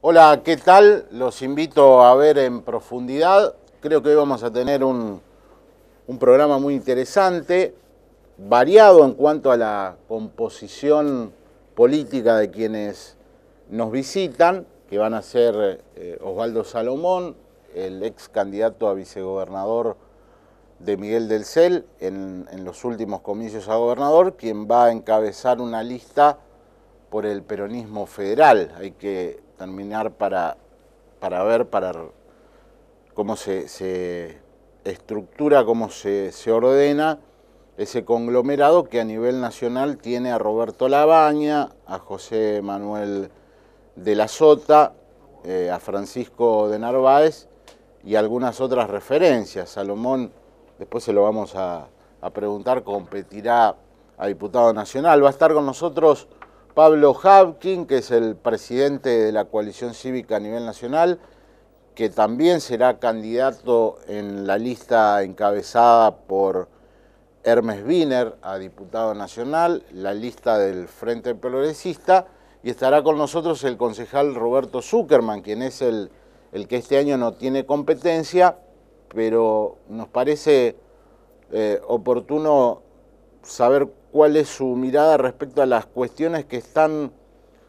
Hola, ¿qué tal? Los invito a ver en profundidad. Creo que hoy vamos a tener un programa muy interesante, variado en cuanto a la composición política de quienes nos visitan, que van a ser Osvaldo Salomón, el ex candidato a vicegobernador de Miguel del Cel en los últimos comicios a gobernador, quien va a encabezar una lista por el peronismo federal. Hay que terminar para ver cómo se estructura, cómo se ordena ese conglomerado que a nivel nacional tiene a Roberto Labaña, a José Manuel de la Sota, a Francisco de Narváez y algunas otras referencias. Salomón, después se lo vamos a preguntar, competirá a diputado nacional. Va a estar con nosotros Pablo Habkin, que es el presidente de la coalición cívica a nivel nacional, que también será candidato en la lista encabezada por Hermes Wiener a diputado nacional, la lista del Frente Progresista, y estará con nosotros el concejal Roberto Zuckerman, quien es el que este año no tiene competencia, pero nos parece oportuno saber cuál es su mirada respecto a las cuestiones que están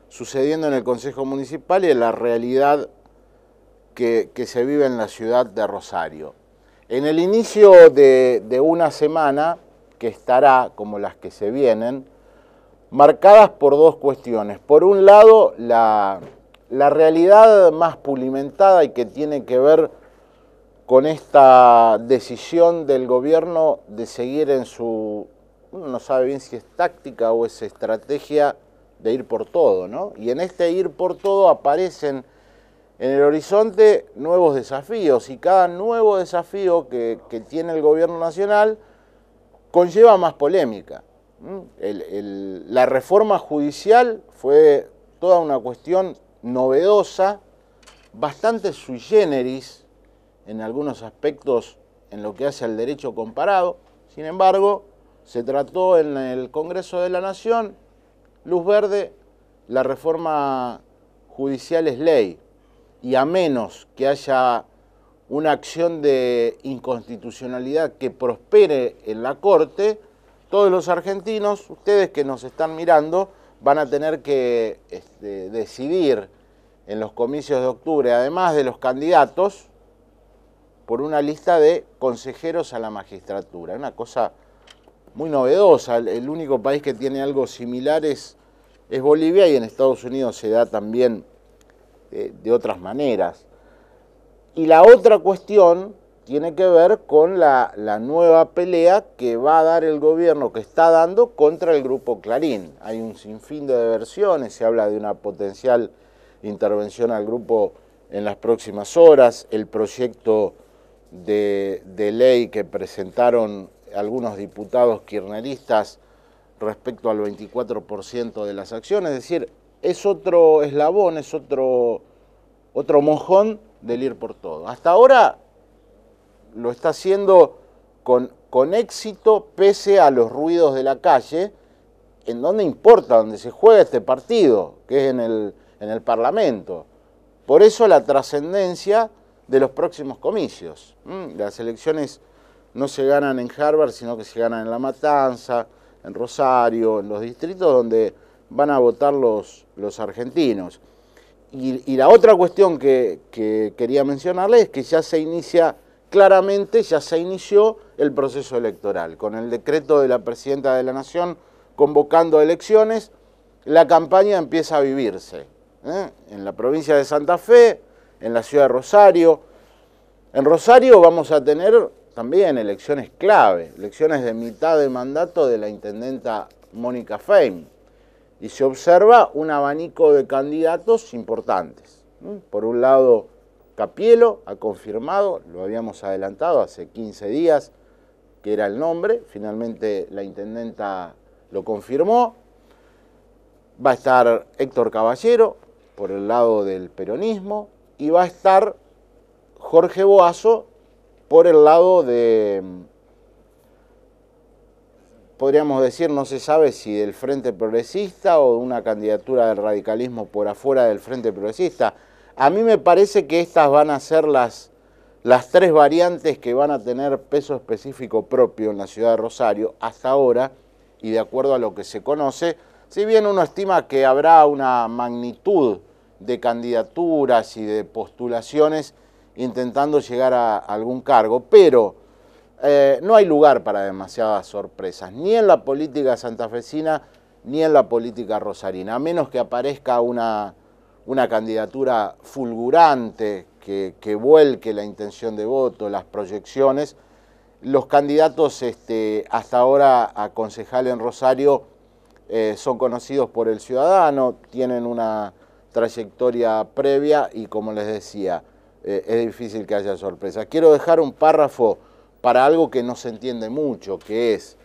sucediendo en el Consejo Municipal y en la realidad que se vive en la ciudad de Rosario. En el inicio de una semana que estará, como las que se vienen, marcadas por dos cuestiones. Por un lado, la realidad más pulimentada y que tiene que ver con esta decisión del gobierno de seguir en su, uno no sabe bien si es táctica o es estrategia de ir por todo, ¿no? Y en este ir por todo aparecen en el horizonte nuevos desafíos, y cada nuevo desafío que tiene el gobierno nacional conlleva más polémica. La reforma judicial fue toda una cuestión novedosa, bastante sui generis en algunos aspectos en lo que hace al derecho comparado. Sin embargo, se trató en el Congreso de la Nación, luz verde, la reforma judicial es ley, y a menos que haya una acción de inconstitucionalidad que prospere en la Corte, todos los argentinos, ustedes que nos están mirando, van a tener que decidir en los comicios de octubre, además de los candidatos, por una lista de consejeros a la magistratura. Una cosa muy novedosa. El único país que tiene algo similar es Bolivia, y en Estados Unidos se da también de otras maneras. Y la otra cuestión tiene que ver con la nueva pelea que va a dar el gobierno, que está dando contra el Grupo Clarín. Hay un sinfín de versiones, se habla de una potencial intervención al grupo en las próximas horas, el proyecto de ley que presentaron algunos diputados kirchneristas respecto al 24% de las acciones. Es decir, es otro eslabón, es otro mojón del ir por todo. Hasta ahora lo está haciendo con éxito, pese a los ruidos de la calle, en donde importa, donde se juega este partido, que es en el Parlamento. Por eso la trascendencia de los próximos comicios. Las elecciones no se ganan en Harvard, sino que se ganan en La Matanza, en Rosario, en los distritos donde van a votar los argentinos. Y la otra cuestión que quería mencionarles es que ya se inicia claramente, ya se inició el proceso electoral. Con el decreto de la Presidenta de la Nación convocando elecciones, la campaña empieza a vivirse. En la provincia de Santa Fe, en la ciudad de Rosario. En Rosario vamos a tener también elecciones clave, elecciones de mitad de mandato de la intendenta Mónica Fein. Y se observa un abanico de candidatos importantes. Por un lado, Capielo ha confirmado, lo habíamos adelantado hace 15 días, que era el nombre, finalmente la intendenta lo confirmó. Va a estar Héctor Caballero, por el lado del peronismo, y va a estar Jorge Boazo por el lado de, podríamos decir, no se sabe si del Frente Progresista o de una candidatura del radicalismo por afuera del Frente Progresista. A mí me parece que estas van a ser las tres variantes que van a tener peso específico propio en la ciudad de Rosario hasta ahora, y de acuerdo a lo que se conoce, si bien uno estima que habrá una magnitud de candidaturas y de postulaciones intentando llegar a algún cargo, pero no hay lugar para demasiadas sorpresas, ni en la política santafesina ni en la política rosarina, a menos que aparezca una candidatura fulgurante que vuelque la intención de voto, las proyecciones. Los candidatos hasta ahora a concejal en Rosario son conocidos por el ciudadano, tienen una trayectoria previa y, como les decía, es difícil que haya sorpresa. Quiero dejar un párrafo para algo que no se entiende mucho, que es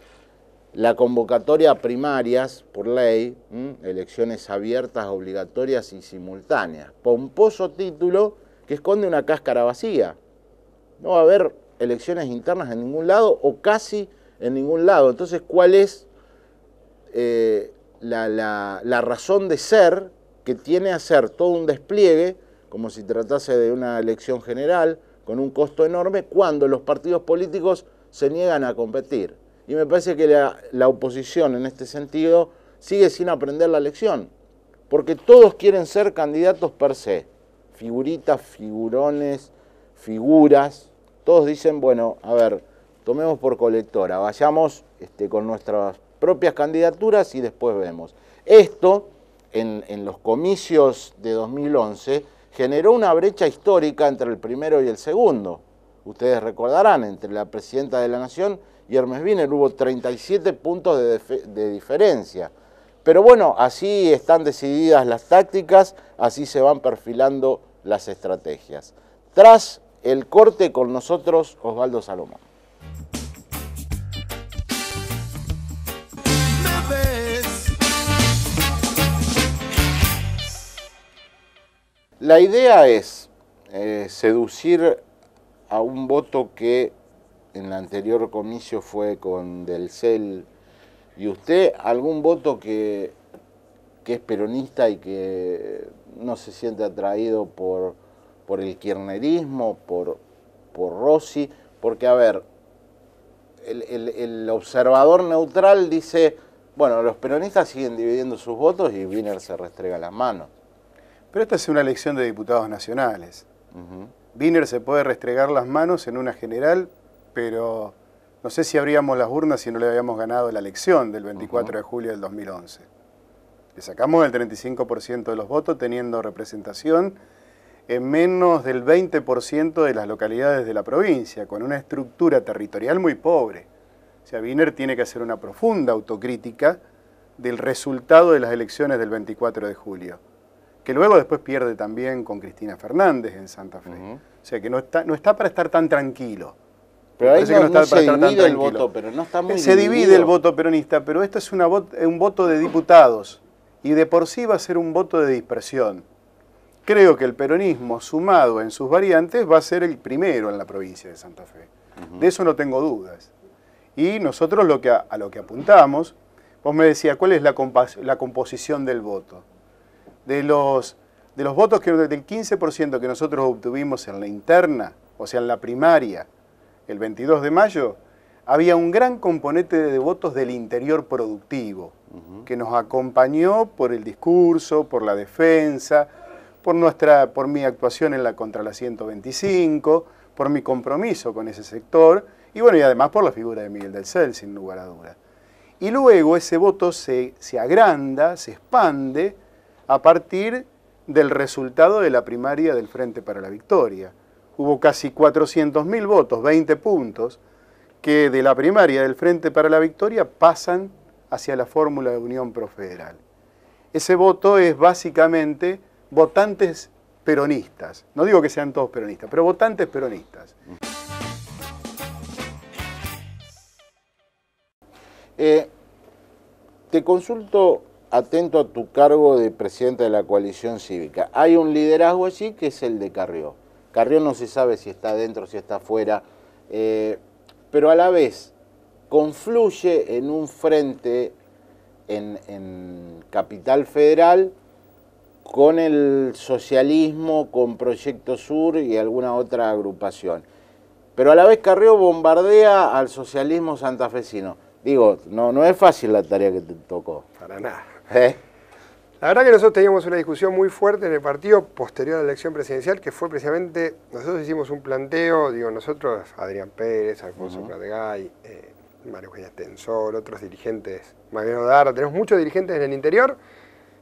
la convocatoria a primarias por ley, elecciones abiertas, obligatorias y simultáneas. Pomposo título que esconde una cáscara vacía. No va a haber elecciones internas en ningún lado o casi en ningún lado. Entonces, ¿cuál es la razón de ser que tiene a hacer todo un despliegue, como si tratase de una elección general, con un costo enorme, cuando los partidos políticos se niegan a competir? Y me parece que la oposición en este sentido sigue sin aprender la lección, porque todos quieren ser candidatos per se, figuritas, figurones, figuras, todos dicen, bueno, a ver, tomemos por colectora, vayamos con nuestras propias candidaturas y después vemos. Esto, en los comicios de 2011, generó una brecha histórica entre el primero y el segundo. Ustedes recordarán, entre la presidenta de la Nación y Hermes Wiener hubo 37 puntos de diferencia. Pero bueno, así están decididas las tácticas, así se van perfilando las estrategias. Tras el corte, con nosotros Osvaldo Salomón. La idea es seducir a un voto que en el anterior comicio fue con Delcel y usted, algún voto que es peronista y que no se siente atraído por el kirchnerismo, por Rossi, porque a ver, el observador neutral dice, bueno, los peronistas siguen dividiendo sus votos y Wiener se restrega las manos. Pero esta es una elección de diputados nacionales. Wiener se puede restregar las manos en una general, pero no sé si abríamos las urnas si no le habíamos ganado la elección del 24 de julio del 2011. Le sacamos el 35% de los votos teniendo representación en menos del 20% de las localidades de la provincia, con una estructura territorial muy pobre. O sea, Wiener tiene que hacer una profunda autocrítica del resultado de las elecciones del 24 de julio, que luego después pierde también con Cristina Fernández en Santa Fe. O sea, que no está para estar tan tranquilo. Pero ahí no se divide el voto, pero no está muy Se divide el voto peronista, pero esto es un voto de diputados, y de por sí va a ser un voto de dispersión. Creo que el peronismo, sumado en sus variantes, va a ser el primero en la provincia de Santa Fe. De eso no tengo dudas. Y nosotros a lo que apuntamos, vos me decías, ¿cuál es la composición del voto? De los votos del 15% que nosotros obtuvimos en la interna, o sea, en la primaria, el 22 de mayo, había un gran componente de votos del interior productivo, que nos acompañó por el discurso, por la defensa, por mi actuación contra la 125, por mi compromiso con ese sector, y bueno, y además por la figura de Miguel Delcel, sin lugar a dudas. Y luego ese voto se agranda, se expande, a partir del resultado de la primaria del Frente para la Victoria. Hubo casi 400.000 votos, 20 puntos, que de la primaria del Frente para la Victoria pasan hacia la fórmula de Unión Profederal. Ese voto es básicamente votantes peronistas. No digo que sean todos peronistas, pero votantes peronistas. Te consulto, atento a tu cargo de presidente de la coalición cívica. Hay un liderazgo allí que es el de Carrió. Carrió no se sabe si está dentro, si está afuera, pero a la vez confluye en un frente en Capital Federal con el socialismo, con Proyecto Sur y alguna otra agrupación. Pero a la vez Carrió bombardea al socialismo santafesino. Digo, no es fácil la tarea que te tocó. Para nada. La verdad que nosotros teníamos una discusión muy fuerte en el partido posterior a la elección presidencial, que fue precisamente, nosotros hicimos un planteo, digo, nosotros, Adrián Pérez, Alfonso Pratgay, María Eugenia Tensor, otros dirigentes, Mariano Darra, tenemos muchos dirigentes en el interior.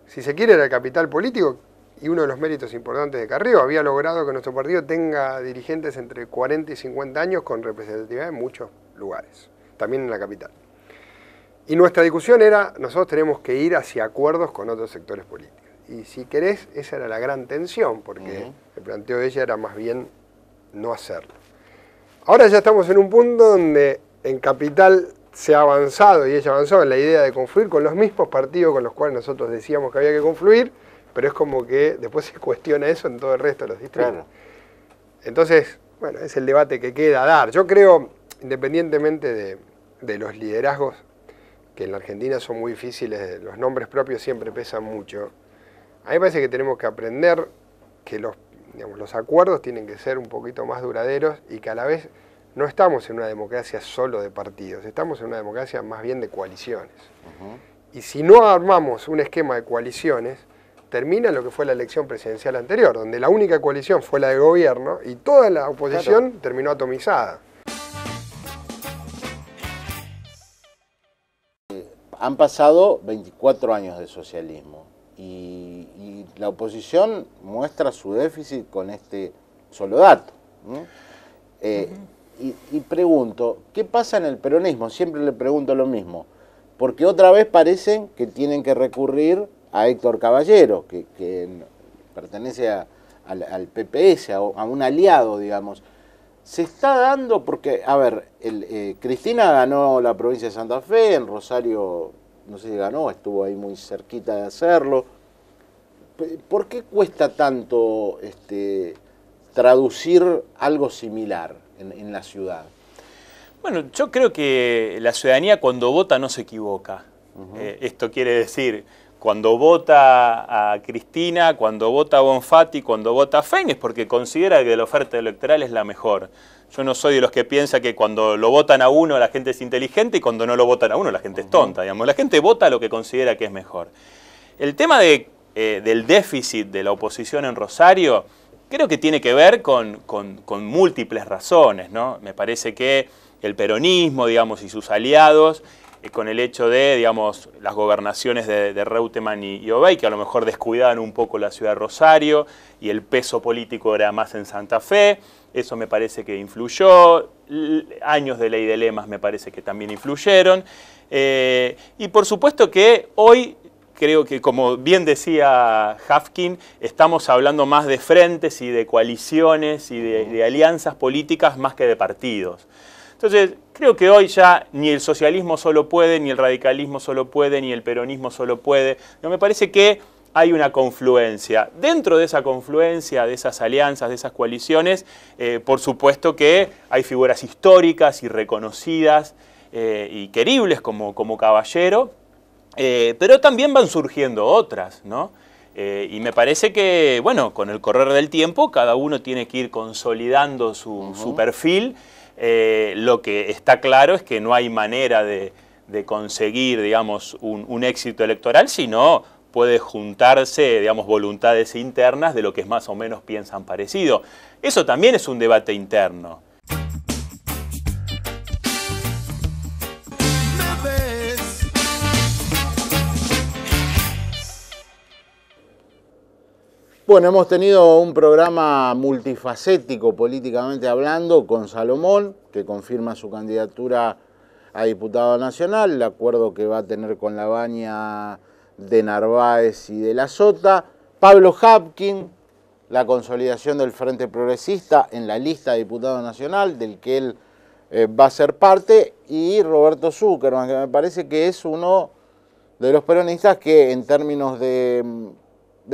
Si se quiere, era el capital político, y uno de los méritos importantes de Carrió había logrado que nuestro partido tenga dirigentes entre 40 y 50 años con representatividad en muchos lugares, también en la capital. Y nuestra discusión era, nosotros tenemos que ir hacia acuerdos con otros sectores políticos. Y si querés, esa era la gran tensión, porque el planteo de ella era más bien no hacerlo. Ahora ya estamos en un punto donde en Capital se ha avanzado, y ella avanzó en la idea de confluir con los mismos partidos con los cuales nosotros decíamos que había que confluir, pero es como que después se cuestiona eso en todo el resto de los distritos. Claro. Entonces, bueno, es el debate que queda a dar. Yo creo, independientemente de los liderazgos, que en la Argentina son muy difíciles, los nombres propios siempre pesan mucho, a mí me parece que tenemos que aprender que los acuerdos tienen que ser un poquito más duraderos y que a la vez no estamos en una democracia solo de partidos, estamos en una democracia más bien de coaliciones. Y si no armamos un esquema de coaliciones, termina lo que fue la elección presidencial anterior, donde la única coalición fue la de gobierno y toda la oposición terminó atomizada. Han pasado 24 años de socialismo y la oposición muestra su déficit con este solo dato, ¿no? Y pregunto, ¿qué pasa en el peronismo? Siempre le pregunto lo mismo, porque otra vez parecen que tienen que recurrir a Héctor Caballero, que pertenece al PPS, a un aliado, digamos. Se está dando porque, a ver, Cristina ganó la provincia de Santa Fe, en Rosario, no sé si ganó, estuvo ahí muy cerquita de hacerlo. ¿Por qué cuesta tanto traducir algo similar en la ciudad? Bueno, yo creo que la ciudadanía cuando vota no se equivoca. Esto quiere decir, cuando vota a Cristina, cuando vota a Bonfatti, cuando vota a Fein, es porque considera que la oferta electoral es la mejor. Yo no soy de los que piensa que cuando lo votan a uno la gente es inteligente y cuando no lo votan a uno la gente es tonta. Digamos. La gente vota lo que considera que es mejor. El tema del déficit de la oposición en Rosario creo que tiene que ver con múltiples razones, ¿no? Me parece que el peronismo, digamos, y sus aliados, con el hecho de, digamos, las gobernaciones de Reutemann y Obey, que a lo mejor descuidaban un poco la ciudad de Rosario y el peso político era más en Santa Fe, eso me parece que influyó, años de ley de lemas me parece que también influyeron, y por supuesto que hoy creo que, como bien decía Hafkin, estamos hablando más de frentes y de coaliciones y de alianzas políticas más que de partidos. Entonces, creo que hoy ya ni el socialismo solo puede, ni el radicalismo solo puede, ni el peronismo solo puede. No, me parece que hay una confluencia. Dentro de esa confluencia, de esas alianzas, de esas coaliciones, por supuesto que hay figuras históricas y reconocidas y queribles como Caballero, pero también van surgiendo otras, ¿no? Y me parece que, bueno, con el correr del tiempo, cada uno tiene que ir consolidando su perfil. Lo que está claro es que no hay manera de conseguir, digamos, un éxito electoral, sino puede juntarse, digamos, voluntades internas de lo que más o menos piensan parecido. Eso también es un debate interno. Bueno, hemos tenido un programa multifacético políticamente hablando con Salomón, que confirma su candidatura a diputado nacional, el acuerdo que va a tener con la Baña de Narváez y de la Sota, Pablo Hafkin, la consolidación del Frente Progresista en la lista de diputado nacional, del que él va a ser parte, y Roberto Zuckerman, que me parece que es uno de los peronistas que en términos de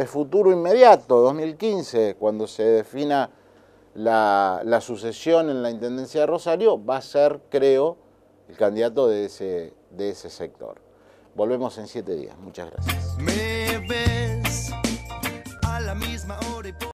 futuro inmediato, 2015, cuando se defina la sucesión en la Intendencia de Rosario, va a ser, creo, el candidato de ese sector. Volvemos en 7 días. Muchas gracias.